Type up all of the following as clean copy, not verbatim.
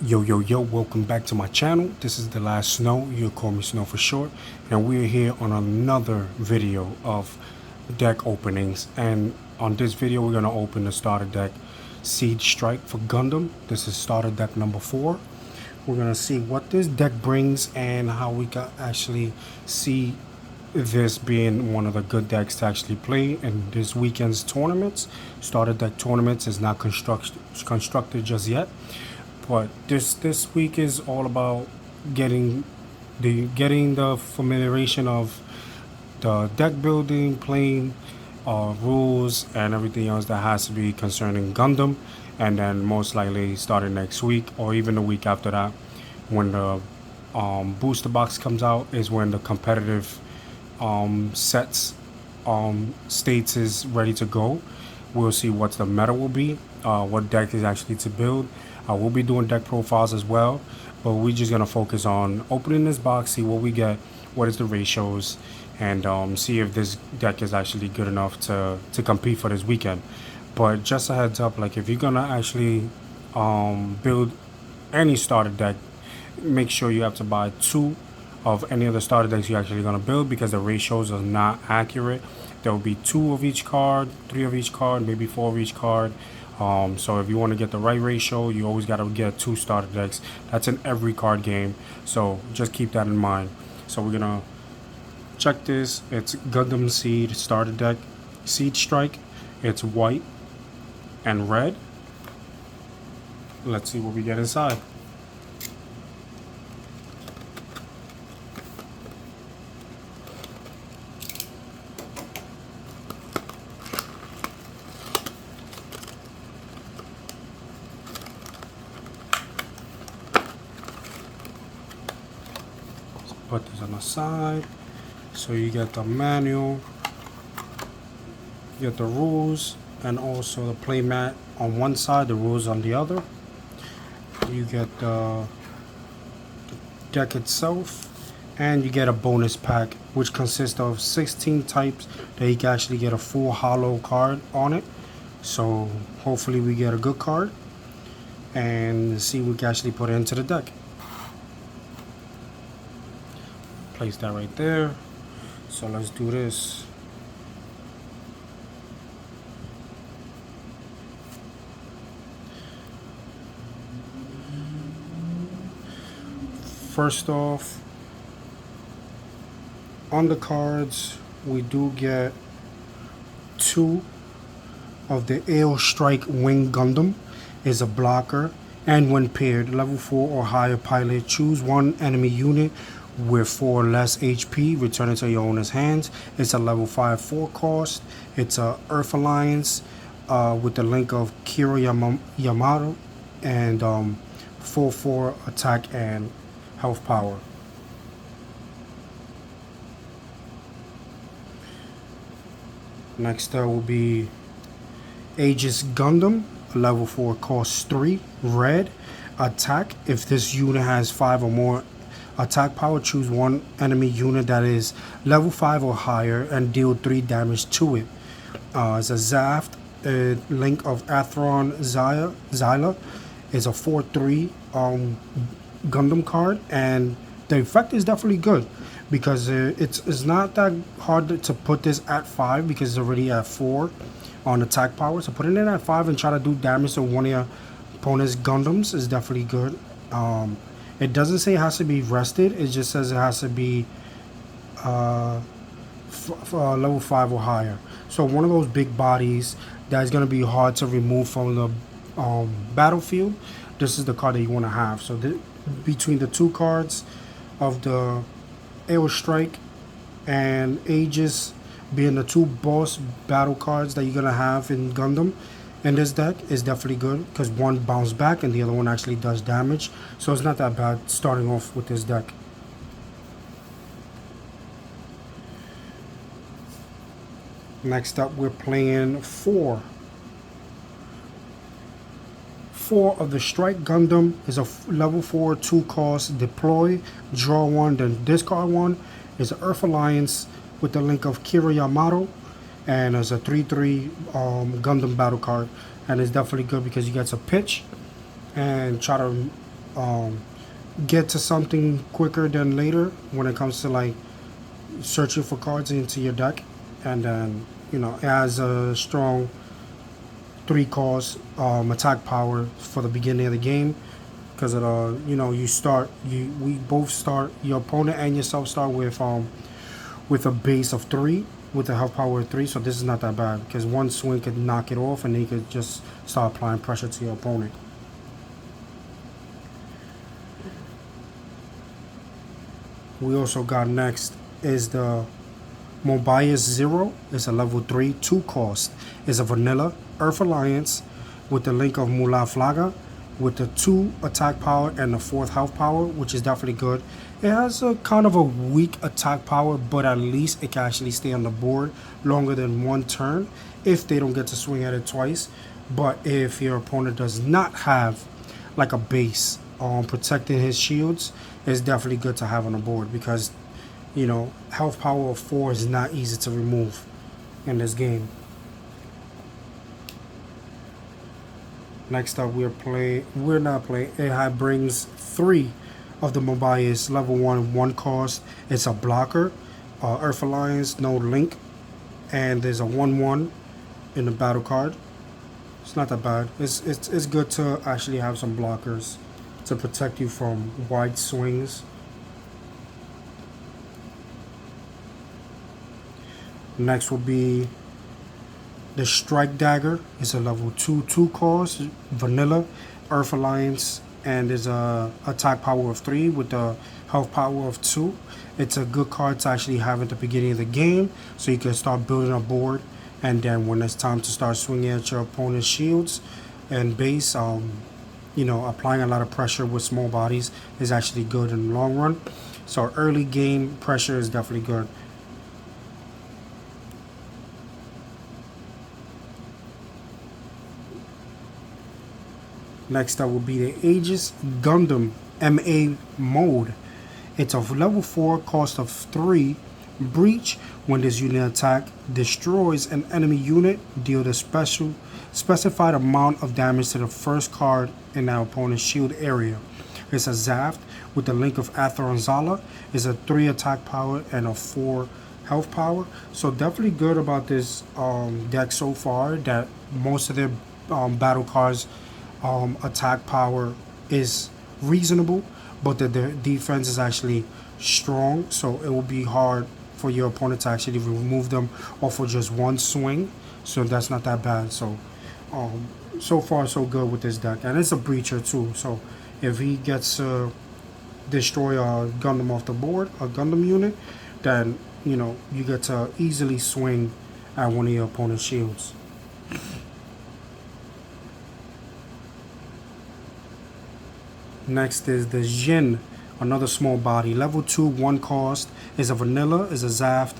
Yo, welcome back to my channel. This is the last Snow, you call me Snow for short, and we're here on another video of deck openings. And on this video we're going to open the starter deck Siege Strike for Gundam. This is starter deck number 4. We're going to see what this deck brings and how we can actually see this being one of the good decks to actually play in this weekend's tournaments. Starter deck tournaments is not constructed just yet. But this week is all about getting the familiarization of the deck building, playing rules, and everything else that has to be concerning Gundam, and then most likely starting next week or even the week after that, when the booster box comes out, is when the competitive sets states is ready to go. We'll see what the meta will be, what deck is actually to build. We'll be doing deck profiles as well, but we're just gonna focus on opening this box, see what we get, what is the ratios, and see if this deck is actually good enough to compete for this weekend. But just a heads up, like if you're gonna actually build any starter deck, make sure you have to buy 2 of any of the starter decks you're actually gonna build, because the ratios are not accurate. There will be 2 of each card, 3 of each card, maybe 4 of each card. So if you want to get the right ratio, you always got to get 2 starter decks. That's in every card game, so just keep that in mind. So we're gonna check this. It's Gundam Seed starter deck, Siege Strike. It's white and red. Let's see what we get inside. Put this on the side. So you get the manual, you get the rules, and also the playmat on one side, the rules on the other. You get the deck itself, and you get a bonus pack which consists of 16 types that you can actually get a full holo card on it. So hopefully we get a good card and see what we can actually put into the deck. Place that right there. So let's do this. First off, on the cards, we do get 2 of the Air Strike Wing Gundam. Is a blocker, and when paired, level 4 or higher pilot, choose 1 enemy unit with 4 less HP, return it to your owner's hands. It's a level 5 4 cost. It's a Earth Alliance with the link of Kira Yamato, and 4/4 attack and health power. Next will be Aegis Gundam, level 4 costs 3, red, attack. If this unit has 5 or more attack power, choose 1 enemy unit that is level 5 or higher and deal 3 damage to it. It's a Zaft, link of Athron Zyla. Is a 4/3 Gundam card, and the effect is definitely good, because it's not that hard to put this at 5, because it's already at 4 on attack power. So putting it at 5 and try to do damage to one of your opponent's Gundams is definitely good. It doesn't say it has to be rested. It just says it has to be level 5 or higher. So one of those big bodies that is going to be hard to remove from the battlefield, this is the card that you want to have. So between the 2 cards of the Air Strike and Aegis being the 2 boss battle cards that you're going to have in Gundam, in this deck, is definitely good, because one bounces back and the other one actually does damage. So it's not that bad starting off with this deck. Next up, we're playing 4 of the Strike Gundam. Is a level 4 2 cost, deploy, draw 1, then discard 1. Is an Earth Alliance with the link of Kira Yamato, and as a 3/3 Gundam battle card, and it's definitely good because you get to pitch and try to get to something quicker than later when it comes to like searching for cards into your deck. And then, you know, it has a strong 3 cost attack power for the beginning of the game, because it you know, we both start, your opponent and yourself start with a base of 3 with a health power of 3. So this is not that bad, because one swing could knock it off and then you could just start applying pressure to your opponent. We also got next is the Mobius Zero. It's a level 3 2 cost. It's a vanilla Earth Alliance with the link of Mula Flaga, with the 2 attack power and the 4th health power, which is definitely good. It has a kind of a weak attack power, but at least it can actually stay on the board longer than 1 turn if they don't get to swing at it twice. But if your opponent does not have like a base protecting his shields, it's definitely good to have on the board, because, you know, health power of 4 is not easy to remove in this game. Next up, it brings 3 of the Mobius level 1 cost. It's a blocker, Earth Alliance, no link, and there's a 1/1 in the battle card. It's not that bad. It's good to actually have some blockers to protect you from wide swings. Next will be the Strike Dagger. Is a level 2 2 cost, vanilla, Earth Alliance, and there's a attack power of 3 with the health power of 2. It's a good card to actually have at the beginning of the game, so you can start building a board, and then when it's time to start swinging at your opponent's shields and base, you know, applying a lot of pressure with small bodies is actually good in the long run. So early game pressure is definitely good. Next up will be the Aegis Gundam MA mode. It's a level 4 cost of 3 breach. When this unit attack destroys an enemy unit, deal the specified amount of damage to the first card in our opponent's shield area. It's a Zaft with the link of Atheronzala. It's a 3 attack power and a 4 health power. So definitely good about this deck so far, that most of their battle cards attack power is reasonable, but the defense is actually strong, so it will be hard for your opponent to actually remove them off of just one swing. So that's not that bad. So so far so good with this deck, and it's a breacher too, so if he gets destroy a Gundam off the board, a Gundam unit, then, you know, you get to easily swing at one of your opponent's shields. Next is the Jin, another small body, level 2 1 cost, is a vanilla, is a Zaft,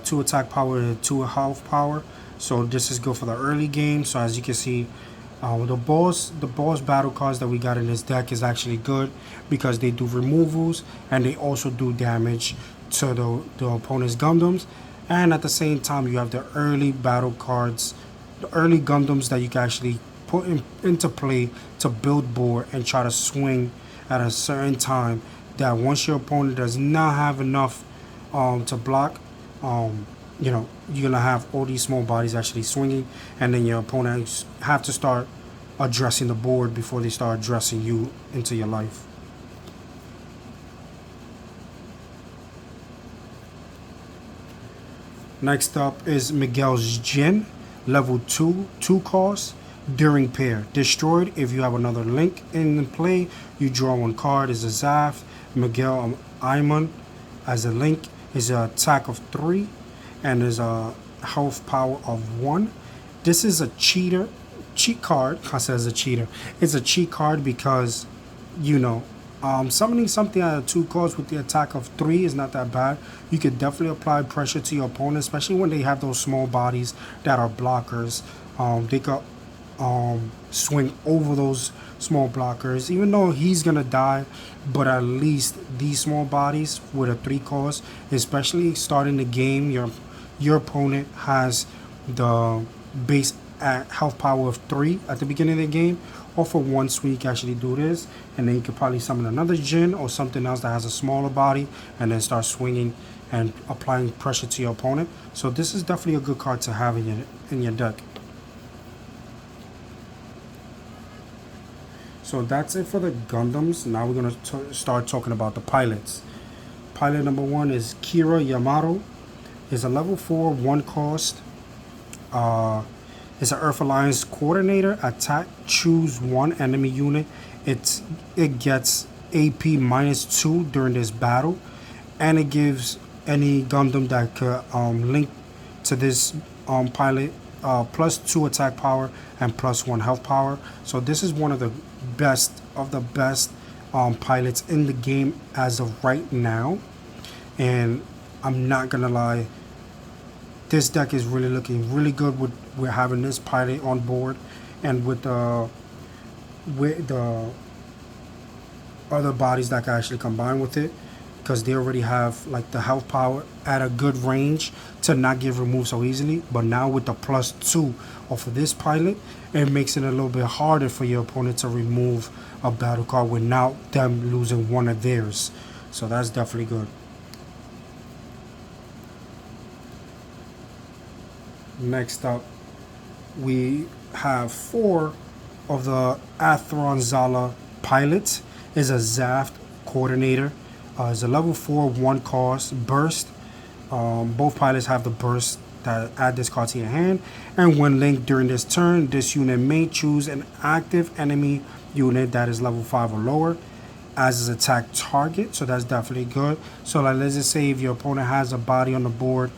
2 attack power and 2 health power. So this is good for the early game. So as you can see, the boss battle cards that we got in this deck is actually good, because they do removals and they also do damage to the opponent's Gundams. And at the same time, you have the early battle cards, the early Gundams that you can actually put into play to build board and try to swing at a certain time, that once your opponent does not have enough to block, you know, you're gonna have all these small bodies actually swinging, and then your opponents have to start addressing the board before they start addressing you into your life. Next up is Miguel's Jin, level 2 2 cost. During pair, destroyed. If you have another link in play, you draw 1 card. Is a Zaft. Miguel Iman as a link is an attack of 3, and is a health power of 1. This is a cheat card. I says a cheater. It's a cheat card because, you know, summoning something at a 2 cost with the attack of 3 is not that bad. You could definitely apply pressure to your opponent, especially when they have those small bodies that are blockers. They could swing over those small blockers, even though he's gonna die, but at least these small bodies with a 3 cost, especially starting the game, your opponent has the base at health power of 3 at the beginning of the game, or for one swing you can actually do this, and then you could probably summon another Jin or something else that has a smaller body, and then start swinging and applying pressure to your opponent. So this is definitely a good card to have in your deck. So that's it for the Gundams. Now we're going to start talking about the pilots. Pilot number 1 is Kira Yamato. Is a level 4, 1 cost. It's an Earth Alliance coordinator. Attack, choose one enemy unit. It gets AP -2 during this battle, and it gives any Gundam that could link to this pilot +2 attack power and +1 health power. So this is one of the best pilots in the game as of right now, and I'm not gonna lie, this deck is really looking really good with having this pilot on board, and with the other bodies that can actually combine with it, because they already have like the health power at a good range to not get removed so easily. But now with the +2 of this pilot, it makes it a little bit harder for your opponent to remove a battle card without them losing one of theirs. So that's definitely good. Next up, we have 4 of the Athron Zala pilots. Is a Zaft coordinator. Is a level 4, 1 cost, burst. Both pilots have the burst that add this card to your hand, and when linked during this turn, this unit may choose an active enemy unit that is level 5 or lower as his attack target. So that's definitely good. So like, let's just say if your opponent has a body on the board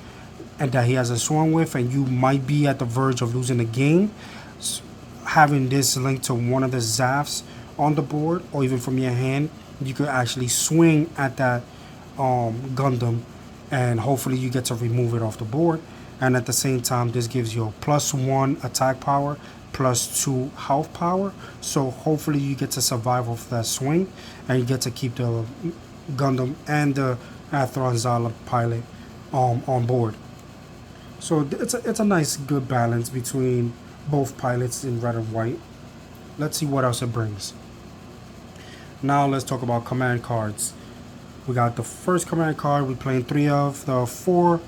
and that he has a swarm with, and you might be at the verge of losing the game, having this linked to one of the Zafts on the board, or even from your hand, you could actually swing at that Gundam, and hopefully you get to remove it off the board. And at the same time, this gives you a +1 attack power, +2 health power. So hopefully you get to survive off that swing, and you get to keep the Gundam and the Athron Zala pilot on board. So it's a nice, good balance between both pilots in red and white. Let's see what else it brings. Now let's talk about command cards. We got the first command card we're playing 3 of. The 4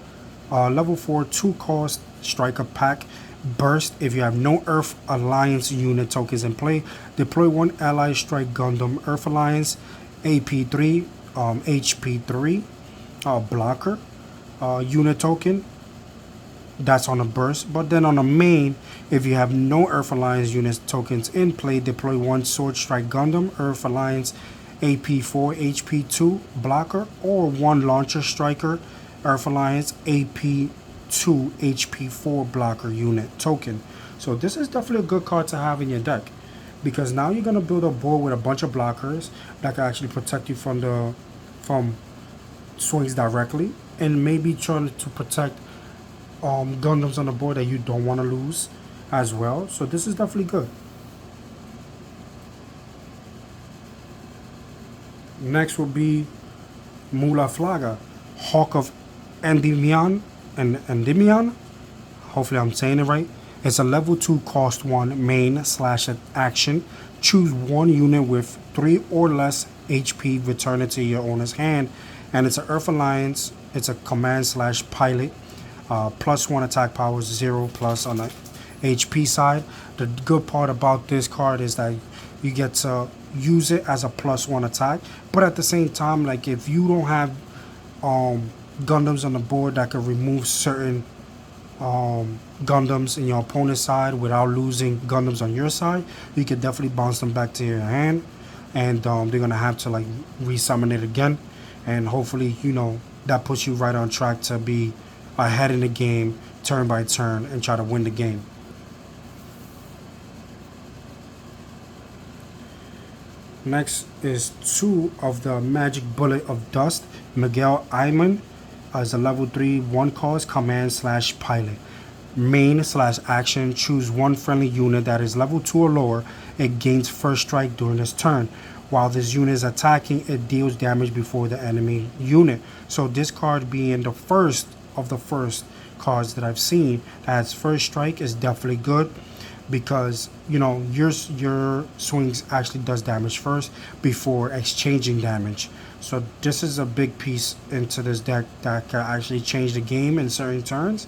level 4, 2 cost striker pack burst. If you have no Earth Alliance unit tokens in play, deploy 1 ally strike Gundam Earth Alliance AP3 HP3 blocker unit token. That's on a burst. But then on a main, if you have no Earth Alliance unit tokens in play, deploy 1 Sword Strike Gundam Earth Alliance AP4 HP2 blocker, or 1 Launcher Striker Earth Alliance AP2 HP4 blocker unit token. So this is definitely a good card to have in your deck, because now you're gonna build a board with a bunch of blockers that can actually protect you from swings directly, and maybe trying to protect Gundams on the board that you don't want to lose as well. So this is definitely good. Next will be Mula Flaga, Hawk of Endymion. Hopefully I'm saying it right. It's a level 2 cost 1 main / action. Choose one unit with 3 or less HP, return it to your owner's hand, and it's an Earth Alliance. It's a command / pilot. +1 attack power, 0+ on the HP side. The good part about this card is that you get to use it as a +1 attack, but at the same time, like if you don't have Gundams on the board that can remove certain Gundams in your opponent's side without losing Gundams on your side, you can definitely bounce them back to your hand, and they're gonna have to like resummon it again, and hopefully, you know, that puts you right on track to be ahead in the game turn by turn and try to win the game. Next is 2 of the Magic Bullet of Dust. Miguel Ayman as a level 3 1 cost command / pilot. Main / action, choose 1 friendly unit that is level 2 or lower. It gains first strike during this turn. While this unit is attacking, it deals damage before the enemy unit. So this card being the first of the first cards that I've seen that has first strike is definitely good. because you know your swings actually does damage first before exchanging damage. So this is a big piece into this deck that can actually change the game in certain turns.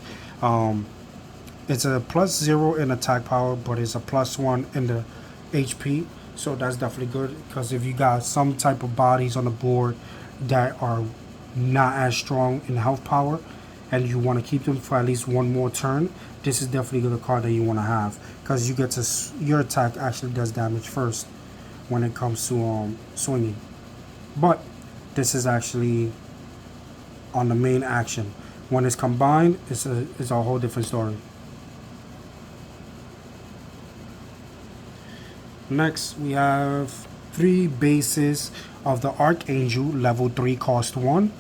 It's a +0 in attack power, but it's a +1 in the HP. So that's definitely good, because if you got some type of bodies on the board that are not as strong in health power and you want to keep them for at least one more turn, this is definitely the card that you want to have, because you get to your attack actually does damage first when it comes to swinging. But this is actually on the main action. When it's combined, it's a whole different story. Next, we have 3 bases of the Archangel, level 3, cost 1.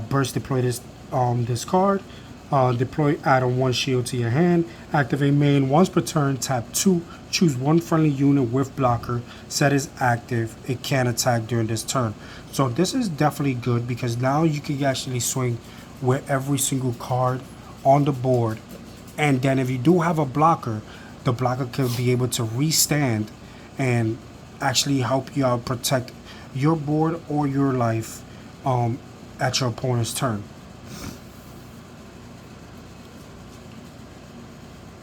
Burst deploy this card. Deploy, add on 1 shield to your hand. Activate main once per turn. Tap 2. Choose 1 friendly unit with blocker. Set is active. It can attack during this turn. So this is definitely good, because now you can actually swing with every single card on the board. And then if you do have a blocker, the blocker can be able to restand and actually help you out, protect your board or your life at your opponent's turn.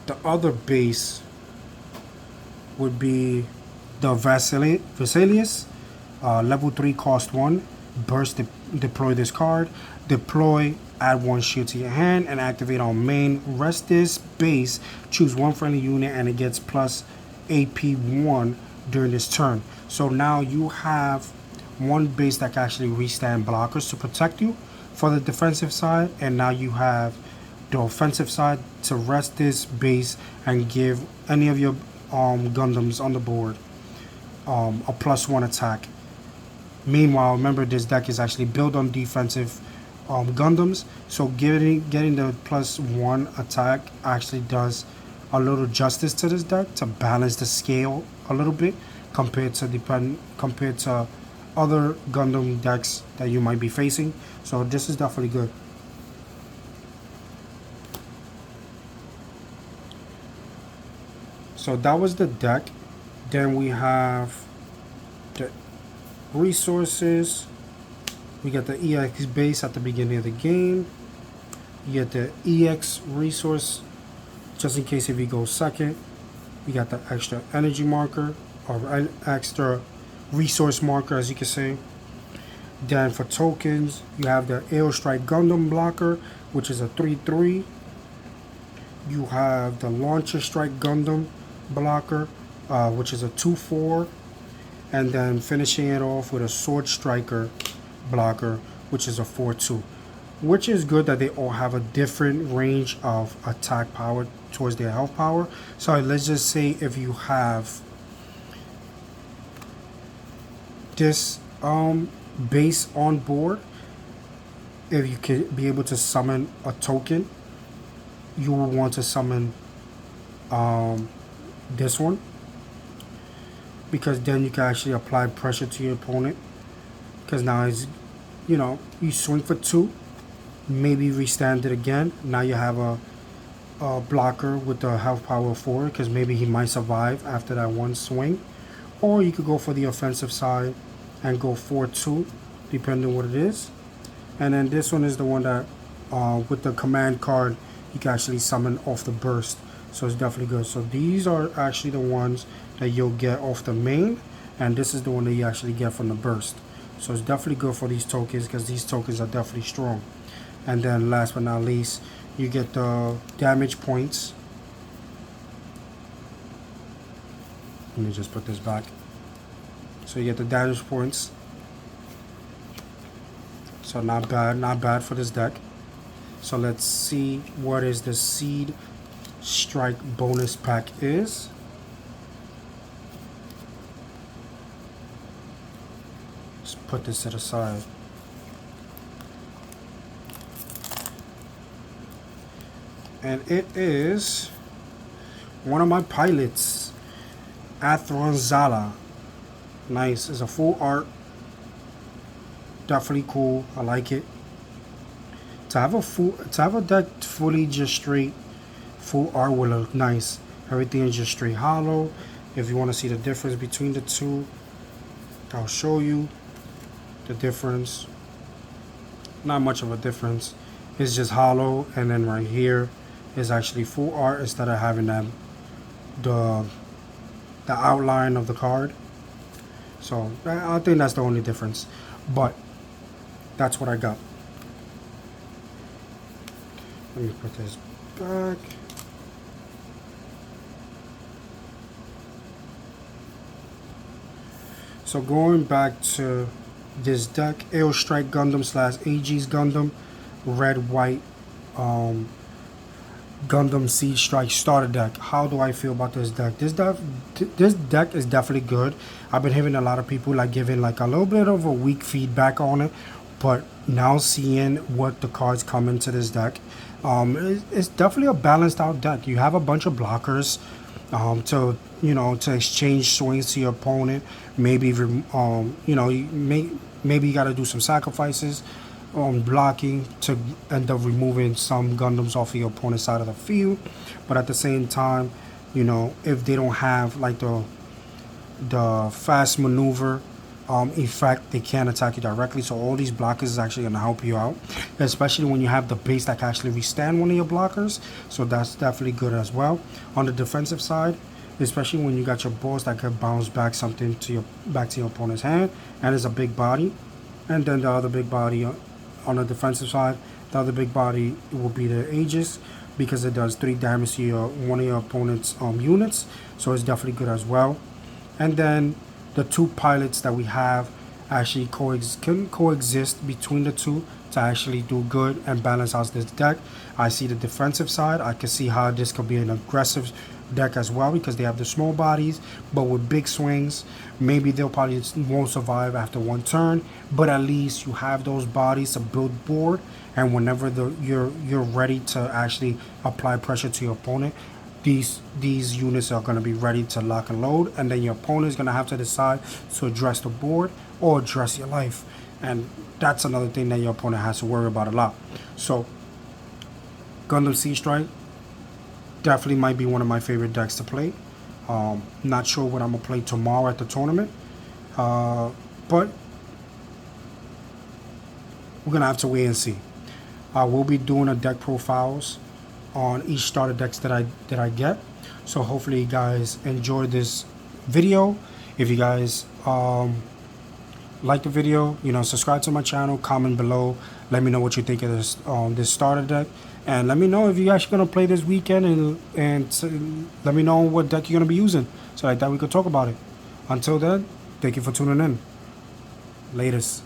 The other base would be the Vesalius, level 3, cost 1. Burst, deploy this card. Deploy, add 1 shield to your hand and activate on main. Rest this base, choose 1 friendly unit and it gets plus AP1 during this turn. So now you have 1 base that can actually restand blockers to protect you for the defensive side, and now you have the offensive side to rest this base and give any of your Gundams on the board a +1 attack. Meanwhile, remember, this deck is actually built on defensive Gundams, so getting the +1 attack actually does a little justice to this deck to balance the scale a little bit compared to other Gundam decks that you might be facing. So this is definitely good. So that was the deck. Then we have the resources. We got the EX base at the beginning of the game. You get the EX resource just in case if you go second. We got the extra energy marker, or extra resource marker, as you can say. Then for tokens, you have the Aerostrike Gundam blocker, which is a 3/3. You have the Launcher Strike Gundam blocker, which is a 2/4. And then finishing it off with a Sword Striker blocker, which is a 4/2. Which is good that they all have a different range of attack power towards their health power. So let's just say if you have this base on board, if you can be able to summon a token, you will want to summon this one, because then you can actually apply pressure to your opponent, because now it's, you know, you swing for 2, maybe restand it again. Now you have a blocker with the health power 4, because maybe he might survive after that 1 swing. Or you could go for the offensive side and go 4/2, depending on what it is. And then this one is the one that with the command card you can actually summon off the burst. So it's definitely good. So these are actually the ones that you'll get off the main, and this is the one that you actually get from the burst. So it's definitely good for these tokens, because these tokens are definitely strong. And then last but not least, you get the damage points. Let me just put this back. So you get the damage points. So not bad for this deck. So let's see what is the Seed Strike bonus pack is. Let's put this to the side. And it is one of my pilots, Athron Zala. Nice. It's a full art. Definitely cool. I like it. To have a deck fully just straight full art will look nice. Everything is just straight hollow. If you want to see the difference between the two, I'll show you the difference. Not much of a difference. It's just hollow, and then right here is actually full art instead of having that the outline of the card. So I think that's the only difference, but that's what I got. Let me put this back. So going back to this deck, Aerostrike Gundam / Aegis Gundam, red, white, Gundam Siege Strike starter deck. How do I feel about this deck? This deck is definitely good. I've been hearing a lot of people like giving like a little bit of a weak feedback on it, but now seeing what the cards come into this deck, it's definitely a balanced out deck. You have a bunch of blockers to exchange swings to your opponent. Maybe maybe you got to do some sacrifices on blocking to end up removing some Gundams off of your opponent's side of the field. But at the same time, if they don't have like the fast maneuver effect, they can't attack you directly. So all these blockers is actually going to help you out, especially when you have the base that can actually withstand one of your blockers. So that's definitely good as well. On the defensive side, especially when you got your balls that can bounce back something to your opponent's hand, and it's a big body. And then the other big body on the defensive side, the other big body will be the Aegis, because it does 3 damage to one of your opponent's units. So it's definitely good as well. And then the 2 pilots that we have actually can coexist between the two to actually do good and balance out this deck. I see the defensive side. I can see how this could be an aggressive deck as well, because they have the small bodies but with big swings. Maybe they'll probably won't survive after 1 turn, but at least you have those bodies to build board, and whenever you're ready to actually apply pressure to your opponent, these units are going to be ready to lock and load, and then your opponent is going to have to decide to address the board or address your life. And that's another thing that your opponent has to worry about a lot. So Gundam Siege Strike definitely might be one of my favorite decks to play. Not sure what I'm going to play tomorrow at the tournament, but we're going to have to wait and see. I will be doing a deck profiles on each starter decks that I get. So hopefully you guys enjoy this video. If you guys like the video, subscribe to my channel, comment below, let me know what you think of this starter deck, and let me know if you're actually gonna play this weekend, and let me know what deck you're gonna be using, so that we could talk about it. Until then, thank you for tuning in. Latest.